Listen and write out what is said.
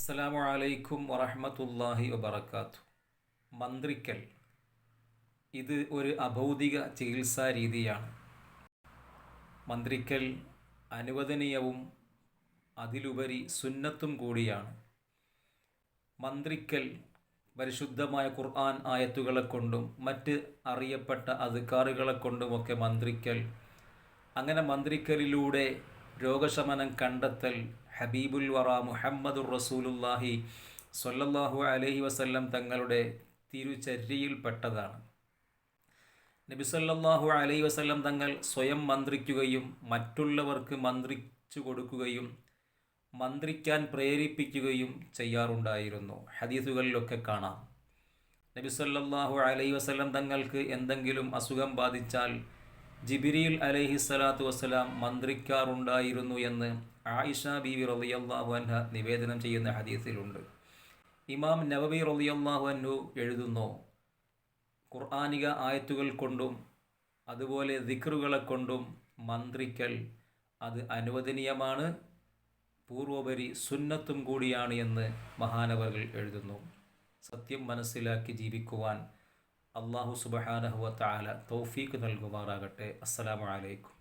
അസ്സലാമു അലൈക്കും വറഹ്മത്തുള്ളാഹി വബറകാതുഹു. മന്ത്രിക്കൽ ഇത് ഒരു അഭൗതിക ചികിത്സാ രീതിയാണ്. മന്ത്രിക്കൽ അനുവദനീയവും അതിലുപരി സുന്നത്തും കൂടിയാണ്. മന്ത്രിക്കൽ പരിശുദ്ധമായ ഖുർആൻ ആയത്തുകളെ കൊണ്ടും മറ്റ് അറിയപ്പെട്ട അദ്കാറുകളെ കൊണ്ടുമൊക്കെ മന്ത്രിക്കൽ, അങ്ങനെ മന്ത്രിക്കലിലൂടെ രോഗശമനം കണ്ടെത്തൽ ഹബീബുൽ വറ മുഹമ്മദുർ റസൂലുള്ളാഹി സ്വല്ലല്ലാഹു അലൈഹി വസല്ലം തങ്ങളുടെ തിരുചര്യയിൽപ്പെട്ടതാണ്. നബി സല്ലല്ലാഹു അലൈഹി വസല്ലം തങ്ങൾ സ്വയം മന്ത്രിക്കുകയും മറ്റുള്ളവർക്ക് മന്ത്രിച്ചു കൊടുക്കുകയും മന്ത്രിക്കാൻ പ്രേരിപ്പിക്കുകയും ചെയ്യാറുണ്ടായിരുന്നു. ഹദീസുകളിലൊക്കെ കാണാം. നബി സല്ലല്ലാഹു അലൈഹി വസല്ലം തങ്ങൾക്ക് എന്തെങ്കിലും അസുഖം ബാധിച്ചാൽ ജിബ്രീൽ അലൈഹിസ്സലാത്തു വസ്സലാം മന്ത്രിക്കാറുണ്ടായിരുന്നു എന്ന് ആയിഷ ബീവി റളിയല്ലാഹു അൻഹ നിവേദനം ചെയ്യുന്ന ഹദീസിലുണ്ട്. ഇമാം നവവി റളിയല്ലാഹു അൻഹു എഴുതുന്നു, ഖുർആനിക ആയത്തുകൾ കൊണ്ടും അതുപോലെ ദിക്റുകളെ കൊണ്ടും മന്ത്രിക്കൽ അത് അനുവദനീയമാണ്, പൂർവോപരി സുന്നത്തും കൂടിയാണ് എന്ന് മഹാനവകൾ എഴുതുന്നു. സത്യം മനസ്സിലാക്കി ജീവിക്കുവാൻ അല്ലാഹു സുബ്ഹാനഹു വ തആല തൗഫീഖ് നൽകുമാറാകട്ടെ. അസ്സലാമു അലൈക്കും.